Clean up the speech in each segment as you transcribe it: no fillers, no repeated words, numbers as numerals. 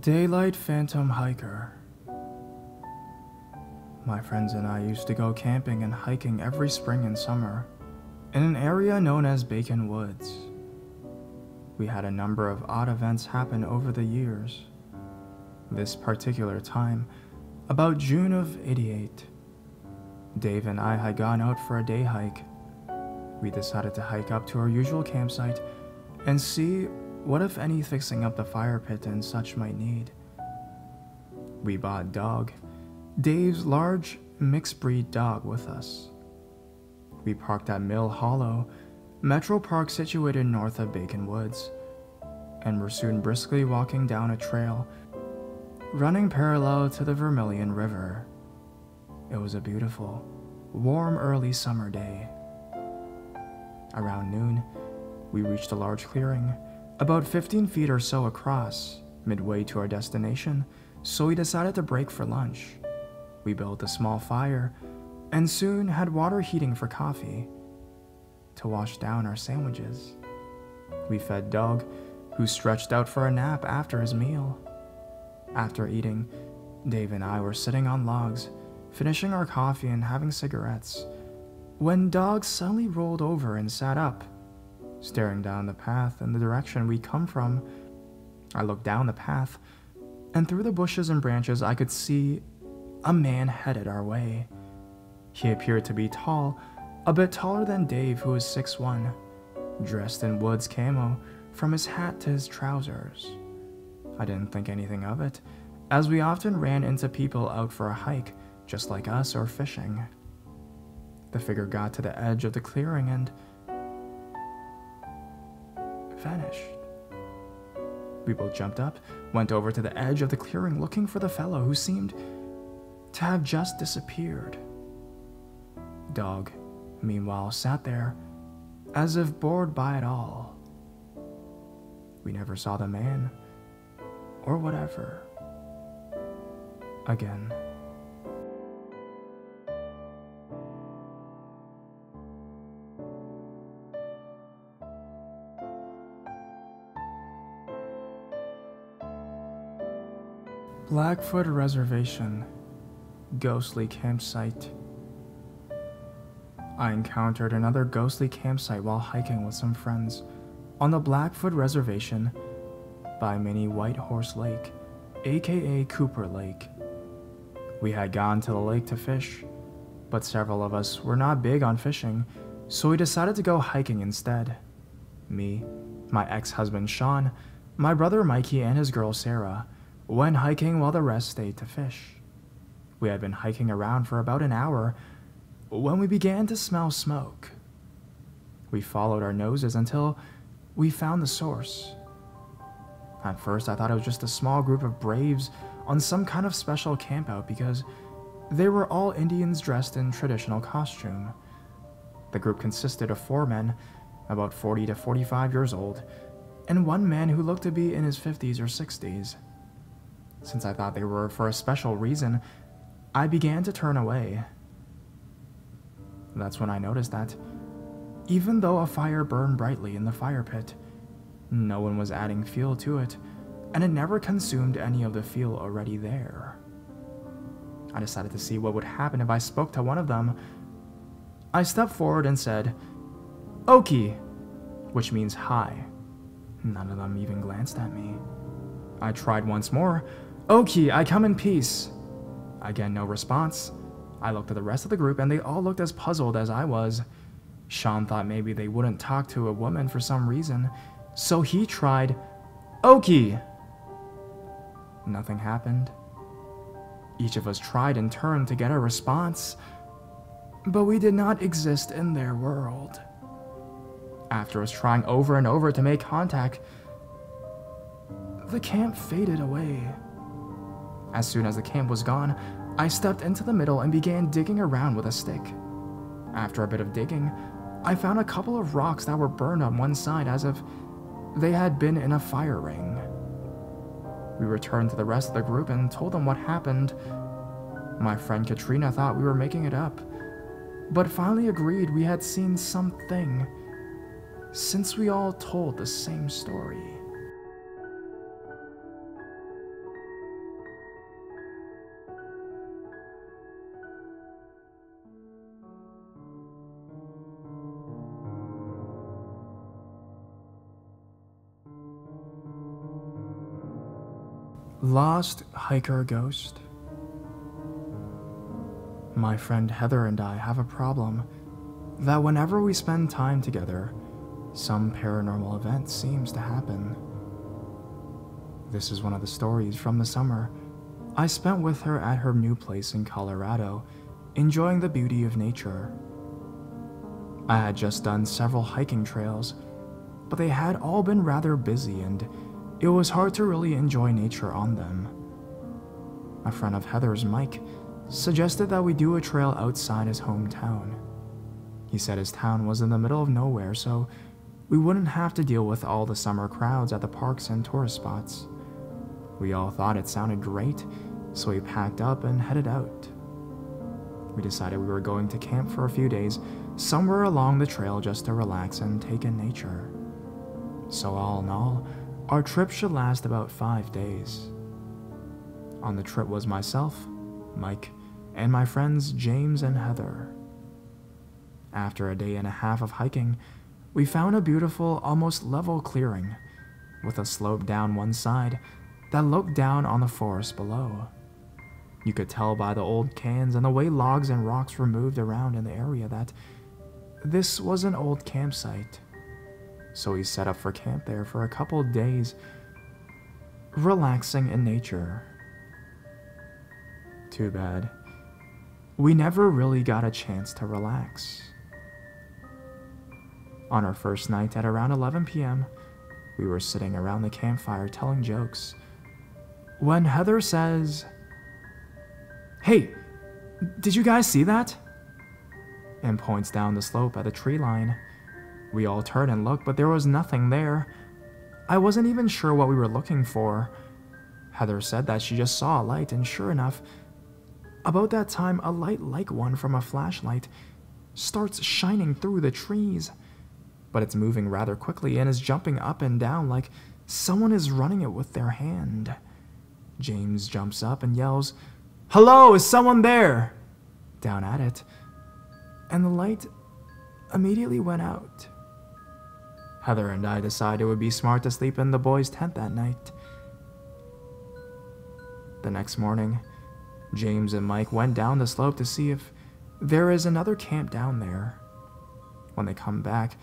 Daylight Phantom Hiker. My friends and I used to go camping and hiking every spring and summer in an area known as Bacon Woods. We had a number of odd events happen over the years. This particular time, about June of '88, Dave and I had gone out for a day hike. We decided to hike up to our usual campsite and see what, if any, fixing up the fire pit and such might need. We bought Dog, Dave's large mixed breed dog, with us. We parked at Mill Hollow, Metro Park situated north of Bacon Woods, and were soon briskly walking down a trail running parallel to the Vermilion River. It was a beautiful, warm early summer day. Around noon, we reached a large clearing, about 15 feet or so across, midway to our destination, so we decided to break for lunch. We built a small fire and soon had water heating for coffee to wash down our sandwiches. We fed Dog, who stretched out for a nap after his meal. After eating, Dave and I were sitting on logs, finishing our coffee and having cigarettes, when Dog suddenly rolled over and sat up, staring down the path in the direction we'd come from. I looked down the path, and through the bushes and branches I could see a man headed our way. He appeared to be tall, a bit taller than Dave, who was 6'1", dressed in woods camo from his hat to his trousers. I didn't think anything of it, as we often ran into people out for a hike, just like us, or fishing. The figure got to the edge of the clearing and vanished. We both jumped up, went over to the edge of the clearing looking for the fellow who seemed to have just disappeared. Dog, meanwhile, sat there, as if bored by it all. We never saw the man, or whatever, again. Blackfoot Reservation, ghostly campsite. I encountered another ghostly campsite while hiking with some friends on the Blackfoot Reservation by Mini White Horse Lake, aka Cooper Lake. We had gone to the lake to fish, but several of us were not big on fishing, so we decided to go hiking instead. Me, my ex-husband Sean, my brother Mikey, and his girl Sarah went hiking while the rest stayed to fish. We had been hiking around for about an hour when we began to smell smoke. We followed our noses until we found the source. At first, I thought it was just a small group of braves on some kind of special campout because they were all Indians dressed in traditional costume. The group consisted of 4 men, about 40 to 45 years old, and 1 man who looked to be in his 50s or 60s. Since I thought they were for a special reason, I began to turn away. That's when I noticed that, even though a fire burned brightly in the fire pit, no one was adding fuel to it, and it never consumed any of the fuel already there. I decided to see what would happen if I spoke to one of them. I stepped forward and said, "Oki," which means hi. None of them even glanced at me. I tried once more, "Oki, I come in peace." Again, no response. I looked at the rest of the group and they all looked as puzzled as I was. Sean thought maybe they wouldn't talk to a woman for some reason, so he tried, "Oki." Nothing happened. Each of us tried in turn to get a response, but we did not exist in their world. After us trying over and over to make contact, the camp faded away. As soon as the camp was gone, I stepped into the middle and began digging around with a stick. After a bit of digging, I found a couple of rocks that were burned on one side as if they had been in a fire ring. We returned to the rest of the group and told them what happened. My friend Katrina thought we were making it up, but finally agreed we had seen something, since we all told the same story. Lost hiker ghost. My friend Heather and I have a problem that whenever we spend time together, some paranormal event seems to happen. This is one of the stories from the summer I spent with her at her new place in Colorado, enjoying the beauty of nature. I had just done several hiking trails, but they had all been rather busy and it was hard to really enjoy nature on them. A friend of Heather's, Mike, suggested that we do a trail outside his hometown. He said his town was in the middle of nowhere, so we wouldn't have to deal with all the summer crowds at the parks and tourist spots. We all thought it sounded great, so we packed up and headed out. We decided we were going to camp for a few days somewhere along the trail just to relax and take in nature. So all in all, our trip should last about 5 days. On the trip was myself, Mike, and my friends James and Heather. After a day and a half of hiking, we found a beautiful, almost level clearing with a slope down one side that looked down on the forest below. You could tell by the old cans and the way logs and rocks were moved around in the area that this was an old campsite. So we set up for camp there for a couple days, relaxing in nature. Too bad. We never really got a chance to relax. On our first night at around 11 p.m., we were sitting around the campfire telling jokes when Heather says, "Hey, did you guys see that?" and points down the slope at the tree line. We all turned and looked, but there was nothing there. I wasn't even sure what we were looking for. Heather said that she just saw a light, and sure enough, about that time, a light like one from a flashlight starts shining through the trees. But it's moving rather quickly and is jumping up and down like someone is running it with their hand. James jumps up and yells, "Hello, is someone there?" down at it, and the light immediately went out. Heather and I decided it would be smart to sleep in the boys' tent that night. The next morning, James and Mike went down the slope to see if there is another camp down there. When they come back,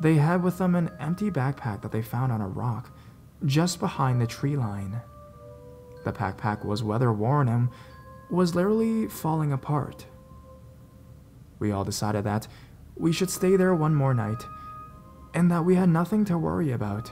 they had with them an empty backpack that they found on a rock just behind the tree line. The backpack was weather-worn and was literally falling apart. We all decided that we should stay there one more night and that we had nothing to worry about.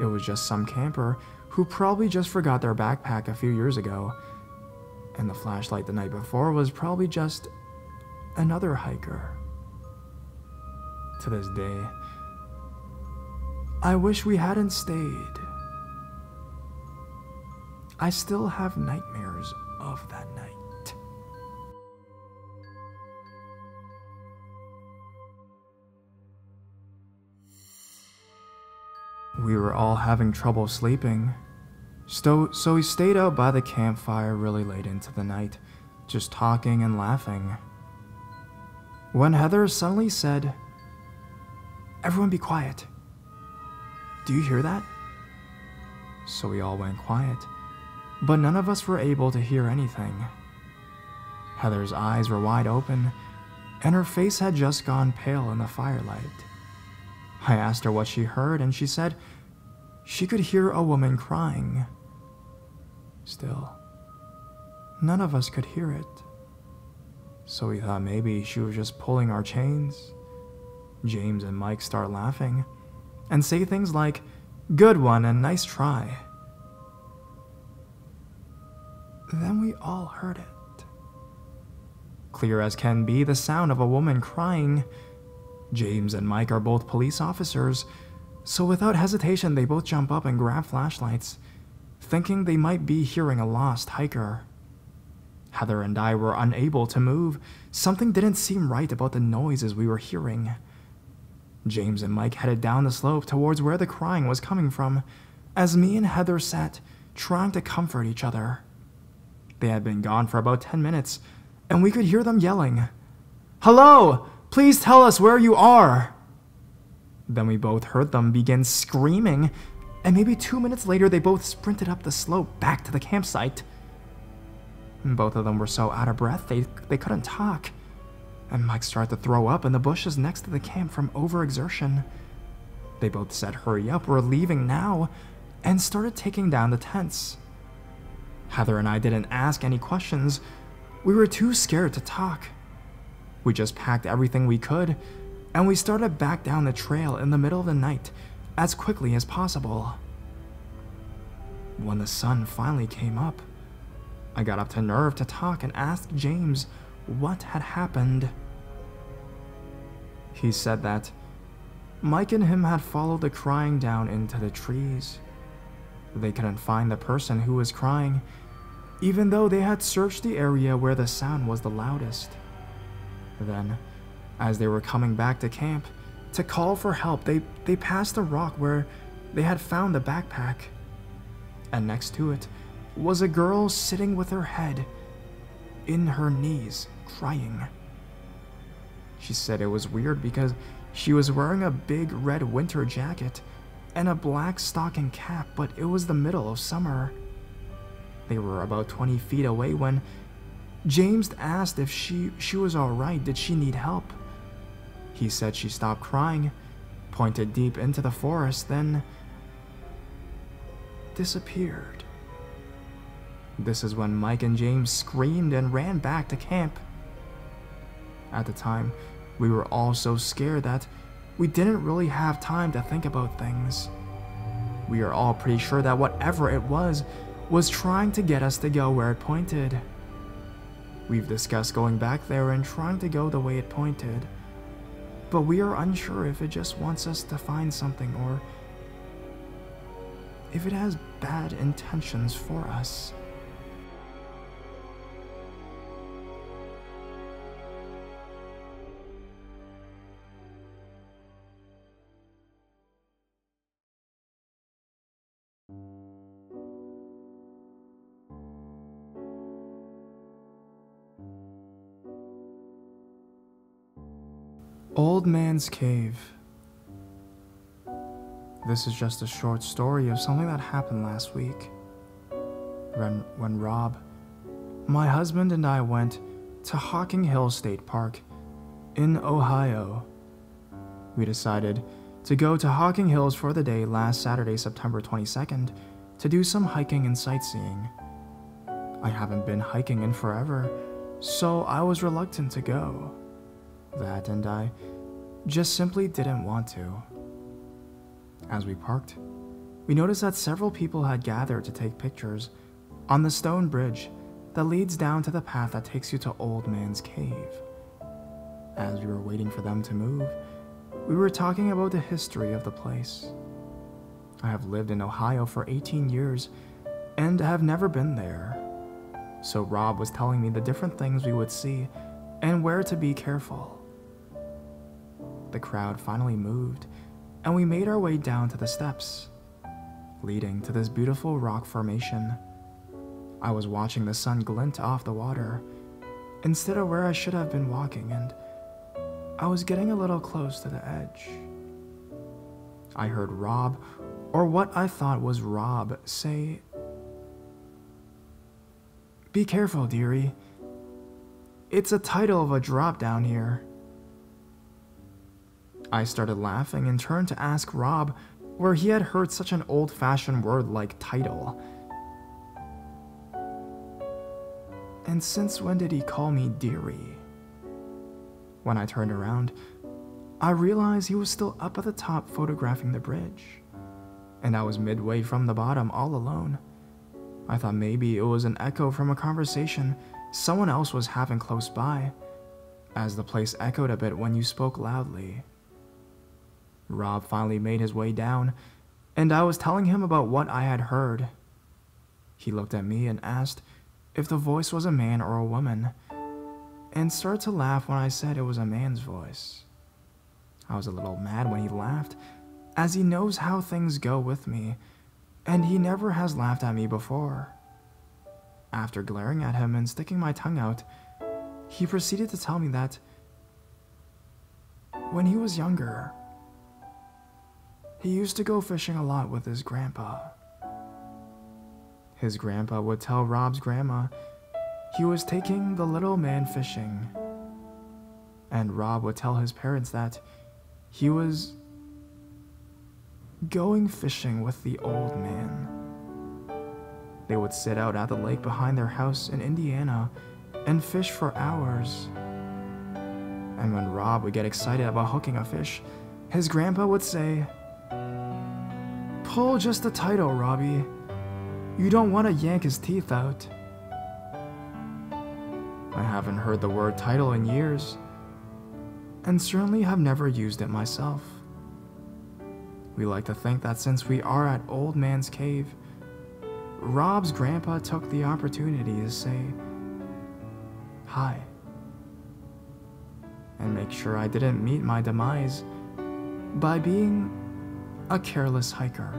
It was just some camper who probably just forgot their backpack a few years ago, and the flashlight the night before was probably just another hiker. To this day, I wish we hadn't stayed. I still have nightmares of that night. We were all having trouble sleeping, so we stayed out by the campfire really late into the night, just talking and laughing. When Heather suddenly said, "Everyone be quiet. Do you hear that?" So we all went quiet, but none of us were able to hear anything. Heather's eyes were wide open, and her face had just gone pale in the firelight. I asked her what she heard, and she said she could hear a woman crying. Still, none of us could hear it. So we thought maybe she was just pulling our chains. James and Mike start laughing and say things like, "Good one and nice try." Then we all heard it. Clear as can be, the sound of a woman crying. James and Mike are both police officers, so without hesitation they both jump up and grab flashlights, thinking they might be hearing a lost hiker. Heather and I were unable to move. Something didn't seem right about the noises we were hearing. James and Mike headed down the slope towards where the crying was coming from, as me and Heather sat, trying to comfort each other. They had been gone for about 10 minutes, and we could hear them yelling, "Hello! Please tell us where you are!" Then we both heard them begin screaming, and maybe 2 minutes later they both sprinted up the slope back to the campsite. Both of them were so out of breath they couldn't talk, and Mike started to throw up in the bushes next to the camp from overexertion. They both said, "Hurry up, we're leaving now," and started taking down the tents. Heather and I didn't ask any questions. We were too scared to talk. We just packed everything we could, and we started back down the trail in the middle of the night as quickly as possible. When the sun finally came up, I got up to nerve to talk and asked James what had happened. He said that Mike and him had followed the crying down into the trees. They couldn't find the person who was crying, even though they had searched the area where the sound was the loudest. Then, as they were coming back to camp to call for help, they passed a rock where they had found the backpack, and next to it was a girl sitting with her head in her knees, crying. She said it was weird because she was wearing a big red winter jacket and a black stocking cap, but it was the middle of summer. They were about 20 feet away when James asked if she was alright, did she need help? He said she stopped crying, pointed deep into the forest, then disappeared. This is when Mike and James screamed and ran back to camp. At the time, we were all so scared that we didn't really have time to think about things. We are all pretty sure that whatever it was trying to get us to go where it pointed. We've discussed going back there and trying to go the way it pointed, but we are unsure if it just wants us to find something or if it has bad intentions for us. Old Man's Cave. This is just a short story of something that happened last week. When Rob, my husband, and I went to Hocking Hills State Park in Ohio. We decided to go to Hocking Hills for the day last Saturday, September 22nd, to do some hiking and sightseeing. I haven't been hiking in forever, so I was reluctant to go. That and I just simply didn't want to. As we parked, we noticed that several people had gathered to take pictures on the stone bridge that leads down to the path that takes you to Old Man's Cave. As we were waiting for them to move, we were talking about the history of the place. I have lived in Ohio for 18 years and have never been there. So Rob was telling me the different things we would see and where to be careful. The crowd finally moved, and we made our way down to the steps, leading to this beautiful rock formation. I was watching the sun glint off the water, instead of where I should have been walking, and I was getting a little close to the edge. I heard Rob, or what I thought was Rob, say, "Be careful, dearie. It's a title of a drop down here." I started laughing and turned to ask Rob where he had heard such an old-fashioned word like title. And since when did he call me dearie? When I turned around, I realized he was still up at the top photographing the bridge, and I was midway from the bottom all alone. I thought maybe it was an echo from a conversation someone else was having close by, as the place echoed a bit when you spoke loudly. Rob finally made his way down, and I was telling him about what I had heard. He looked at me and asked if the voice was a man or a woman, and started to laugh when I said it was a man's voice. I was a little mad when he laughed, as he knows how things go with me, and he never has laughed at me before. After glaring at him and sticking my tongue out, he proceeded to tell me that when he was younger, he used to go fishing a lot with his grandpa. His grandpa would tell Rob's grandma he was taking the little man fishing, and Rob would tell his parents that he was going fishing with the old man. They would sit out at the lake behind their house in Indiana and fish for hours. And when Rob would get excited about hooking a fish, his grandpa would say, "Pull just the title, Robbie. You don't want to yank his teeth out." I haven't heard the word title in years, and certainly have never used it myself. We like to think that since we are at Old Man's Cave, Rob's grandpa took the opportunity to say hi and make sure I didn't meet my demise by being a careless hiker.